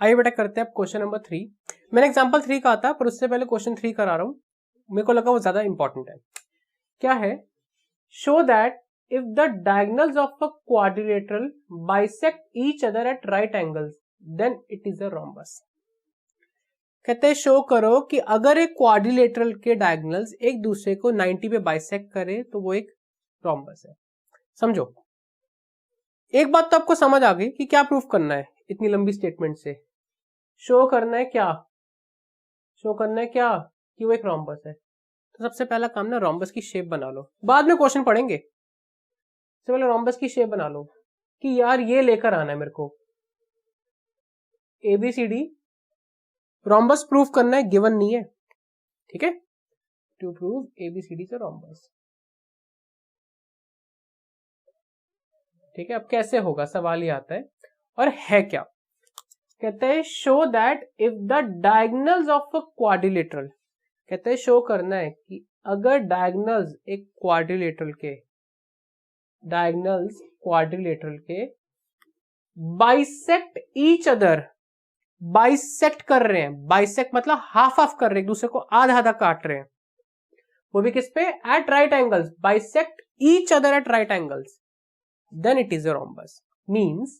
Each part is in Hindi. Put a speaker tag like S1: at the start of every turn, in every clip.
S1: आइए बेटा करते हैं अब क्वेश्चन नंबर 3। मैंने एग्जांपल 3 कहा था पर उससे पहले क्वेश्चन 3 करा रहा हूं, मेरे को लगा वो ज्यादा इंपॉर्टेंट है। क्या है? Show that if the diagonals of a quadrilateral bisect each other at right angles then it is a rhombus। कहते हैं शो करो कि अगर एक क्वाड्रिलेटरल के डायगोनल्स एक दूसरे को 90 पे बाइसेक्ट करे तो वो एक रोम्बस है। समझो, एक बात तो आपको समझ आ गई कि क्या प्रूफ करना है इतनी लंबी स्टेटमेंट से। शो करना है क्या? शो करना है क्या कि वो एक रोम्बस है। तो सबसे पहला काम ना रोम्बस की शेप बना लो, बाद में क्वेश्चन पढ़ेंगे। सबसे पहले रोम्बस की शेप बना लो कि यार ये लेकर आना है मेरे को ABCD। रोम्बस प्रूफ करना है, गिवन नहीं है, ठीक है। टू प्रूव ABCD से रोम्बस, ठीक है। अब कैसे होगा सवाल ये आता है, और है क्या? कहते हैं show that if the diagonals of a quadrilateral, कहते हैं शो करना है कि अगर डायगोनल्स एक क्वाड्रिलेटरल के, डायगोनल्स क्वाड्रिलेटरल के बाइसेक्ट ईच अदर, बाइसेक्ट कर रहे हैं, बाइसेक्ट मतलब हाफ हाफ कर रहे हैं, एक दूसरे को आधा आधा काट रहे हैं, वो भी किस पे? At right angles, bisect each other at right angles, then it is a rhombus. Means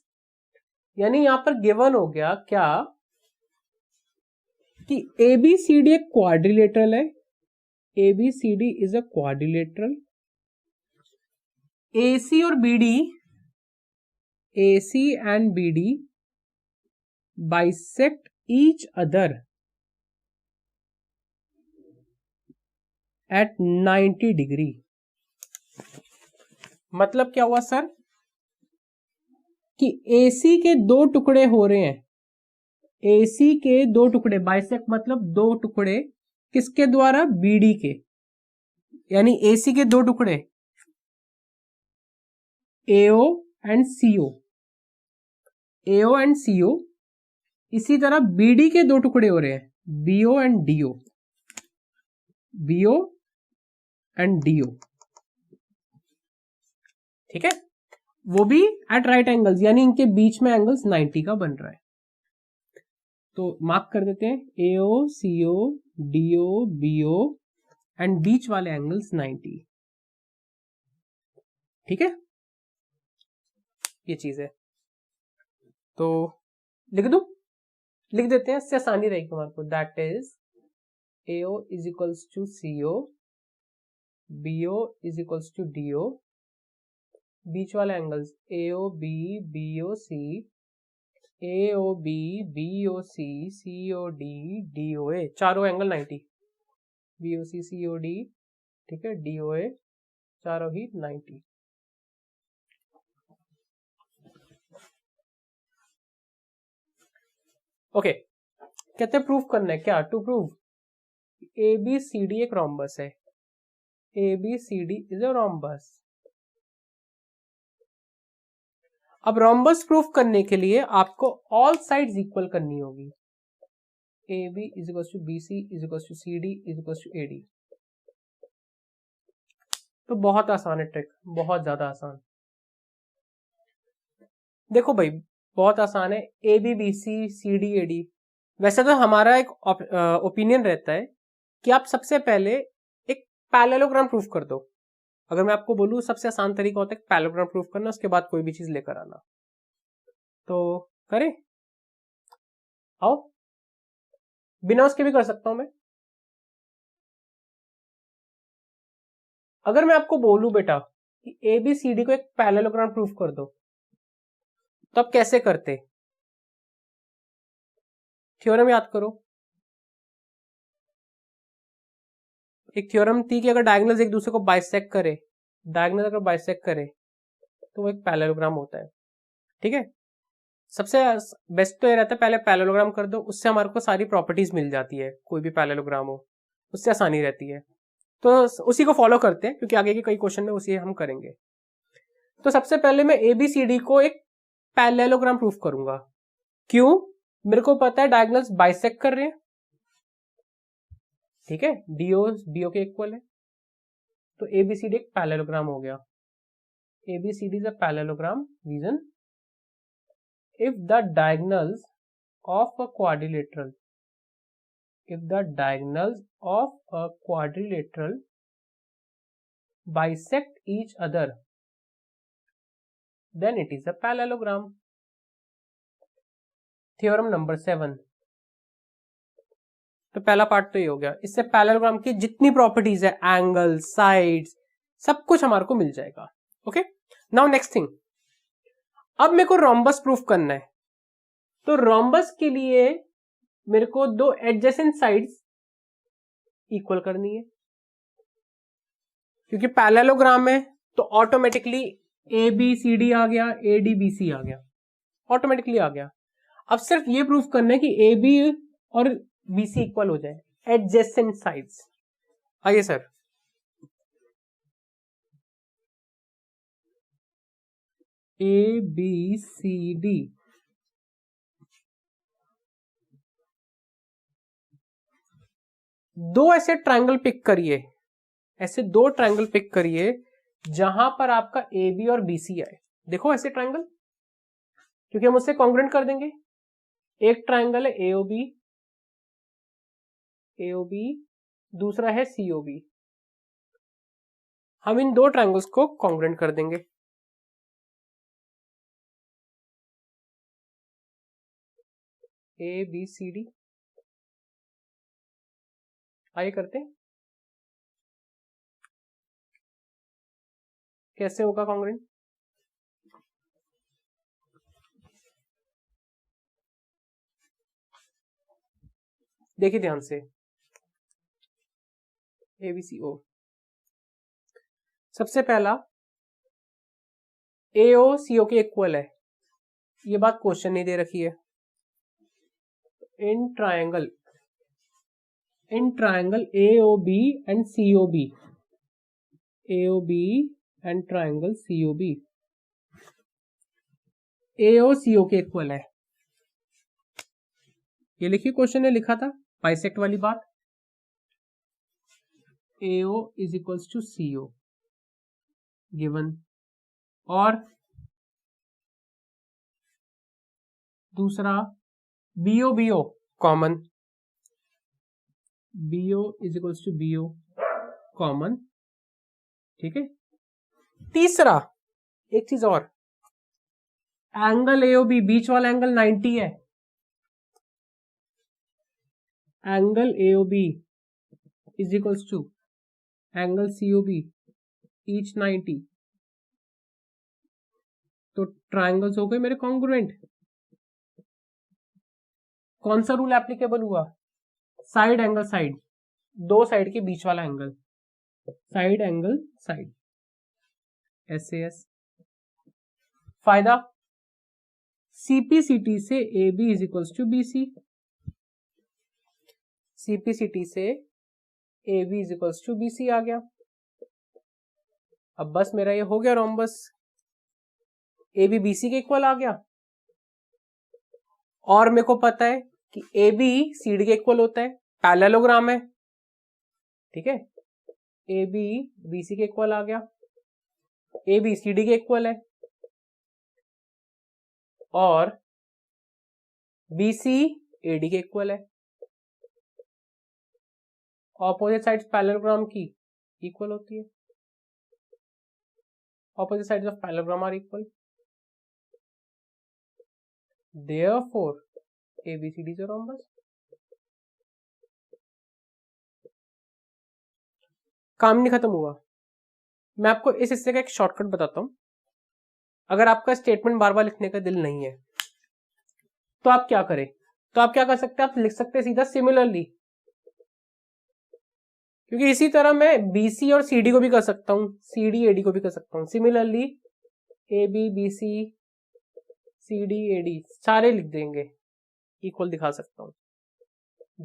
S1: यानी यहां पर गिवन हो गया क्या कि ABCD एक क्वाड्रिलेटरल है, ABCD is a quadrilateral, AC और BD, AC and BD bisect each other eight 90 degree. मतलब क्या हुआ सर कि AC के दो टुकड़े हो रहे हैं, AC के दो टुकड़े, बाइसेक्ट मतलब दो टुकड़े किसके द्वारा? BD के, यानी AC के दो टुकड़े AO and CO, AO and CO, इसी तरह BD के दो टुकड़े हो रहे हैं BO and DO, BO and DO, ठीक है। वो भी एट राइट एंगल्स, यानी इनके बीच में एंगल्स 90 का बन रहा है। तो मार्क कर देते हैं AO CO DO BO and बीच वाले एंगल्स 90, ठीक है। ये चीज है, तो लिख दूं? लिख देते हैं, इससे आसानी रहेगी हमारे को। That is AO is equals to CO, BO is equals to DO, बीच वाले angles AOB BOC, AOB BOC COD DOA, चारों एंगल 90, BOC COD, ठीक है, DOA चारों ही 90। ओके, कहते हैं प्रूफ करना है क्या? टू प्रूव ABCD एक रोम्बस है, ABCD इज अ रोम्बस। अब रोम्बस प्रूफ करने के लिए आपको ऑल साइड्स इक्वल करनी होगी। AB is equal to BC is equal to CD is equal to AD। तो बहुत आसान है ट्रिक, बहुत ज्यादा आसान। देखो भाई बहुत आसान है, AB BC CD AD। वैसे तो हमारा एक ओपिनियन रहता है कि आप सबसे पहले एक पैरेललोग्राम प्रूफ कर दो। अगर मैं आपको बोलूं सबसे आसान तरीका होता है पैरेललोग्राम प्रूफ करना, उसके बाद कोई भी चीज लेकर आना। तो करें? आओ, बिना उसके भी कर सकता हूं मैं। अगर मैं आपको बोलूं बेटा कि ABCD को एक पैरेललोग्राम प्रूफ कर दो, तो आप कैसे करते? थ्योरम याद करो। एक थ्योरम थी कि अगर डायगोनल्स एक दूसरे को बाइसेक्ट करे, डायगोनल अगर बाइसेक्ट करे तो वो एक पैरेललोग्राम होता है, ठीक है। सबसे बेस्ट तो ये रहता है पहले पैरेललोग्राम कर दो, उससे हमारे को सारी प्रॉपर्टीज मिल जाती है, कोई भी पैरेललोग्राम हो उससे आसानी रहती है। तो उसी को फॉलो करते हैं क्योंकि आगे के कई क्वेश्चन में उसी हम करेंगे। तो सबसे पहले मैं ABCD को एक पैरेललोग्राम प्रूफ करूंगा। क्यों? मेरे को पता है डायगोनल्स बाइसेक्ट कर रहे हैं, ठीक है, DO BO के इक्वल है, तो ABCD एक पैरेललोग्राम हो गया। ABCD is a parallelogram reason if the diagonals of a quadrilateral, if the diagonals of a quadrilateral bisect each other, then it is a parallelogram. Theorem number 7. तो पहला पार्ट तो ये हो गया. इससे पैरेललोग्राम की जितनी प्रॉपर्टीज है, एंगल, साइड्स, सब कुछ हमारे को मिल जाएगा. ओके, नाउ नेक्स्ट थिंग, अब मेरे को रोम्बस प्रूफ करना है. तो रोम्बस के लिए मेरे को दो एडजेसेंट साइड्स इक्वल करनी है, क्योंकि पैरेललोग्राम है तो automatically A B C D आ गया, ए डी बी सी आ गया, ऑटोमेटिकली आ गया. अब सिर्फ ये प्रूफ करना है कि ए बी और बी सी इक्वल हो जाए, एडजेसेंट साइड्स. आइए sir, A B C D, दो ऐसे ट्रायंगल पिक करिए, ऐसे दो ट्रायंगल पिक करिए जहां पर आपका ए बी और बी सी आए. देखो ऐसे ट्रायंगल, क्योंकि हम उससे कॉन्ग्रुएंट कर देंगे. एक ट्रायंगल है एओबी, एओबी, दूसरा है सीओबी. हम इन दो ट्रायंगल्स को कॉन्ग्रुएंट कर देंगे. ए बी सी डी, आइए करते हैं. कैसे होगा कॉन्ग्रुएंट? देखिए ध्यान से, ABCO. सबसे पहला AO CO के इक्वल है, ये बात क्वेश्चन नहीं दे रखी है. In triangle AOB and COB, AOB and triangle COB, AO CO के इक्वल है. ये लिखिए, क्वेश्चन ने लिखा था बाइसेक्ट वाली बात. AO is equals to CO given, और दूसरा BO common, BO is equals to BO common. ठीक है. तीसरा एक चीज और, एंगल AOB, बीच वाला एंगल 90 है, angle AOB is equals to angle COB each 90. तो ट्रायंगल्स हो गए मेरे कॉन्ग्रुएंट. कौन सा रूल एप्लीकेबल हुआ? साइड एंगल साइड, दो साइड के बीच वाला angle, side angle side, SAS. फायदा, CPCT से AB is equals to BC, CPCT से AB is equals to BC आ गया. अब बस मेरा ये हो गया रोम्बस, AB BC के इक्वल आ गया. और मेरे को पता है कि AB CD के इक्वल होता है, पैरेललोग्राम है. ठीक है, AB BC के इक्वल आ गया, AB CD के इक्वल है, और BC AD के इक्वल है. ऑपोजिट साइड्स पैरेललोग्राम की इक्वल होती है, opposite sides of parallelogram are equal. Therefore ABCD is a rhombus. काम नहीं खत्म हुआ. मैं आपको इस हिस्से का एक शॉर्टकट बताता हूं. अगर आपका स्टेटमेंट बार बार लिखने का दिल नहीं है तो आप क्या करें, तो आप क्या कर सकते हैं, आप लिख सकते हैं सीधा सिमिलरली, क्योंकि इसी तरह मैं BC और CD को भी कर सकता हूं, CD AD को भी कर सकता हूं. Similarly AB BC CD AD सारे लिख देंगे, इक्वल दिखा सकता हूं.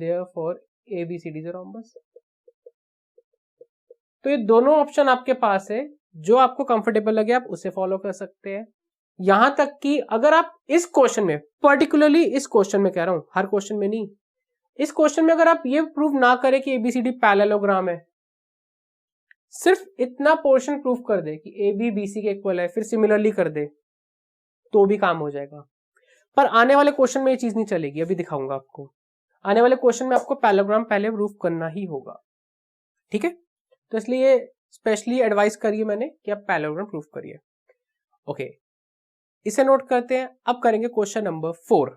S1: Therefore ABCD is a rhombus. तो ये दोनों ऑप्शन आपके पास है, जो आपको कंफर्टेबल लगे आप उसे फॉलो कर सकते हैं. यहां तक कि अगर आप इस क्वेश्चन में, पर्टिकुलरली इस क्वेश्चन में कह रहा हूं, हर क्वेश्चन में नहीं, इस क्वेश्चन में अगर आप ये प्रूव ना करें कि ABCD पैरेललोग्राम है, सिर्फ इतना पोर्शन प्रूव कर दे कि AB BC के इक्वल है, फिर सिमिलरली कर दे, तो भी काम हो जाएगा. पर आने वाले क्वेश्चन में ये चीज नहीं चलेगी, अभी दिखाऊंगा आपको। आने वाले क्वेश्चन में आपको पैरेललोग्राम पहले प्रूफ करना ही होगा, ठीक है। तो इसलिए स्पेशली एडवाइस करिए मैंने कि आप पैरेललोग्राम प्रूफ करिए। ओके, इसे नोट करते हैं। अब करेंगे क्वेश्चन नंबर 4।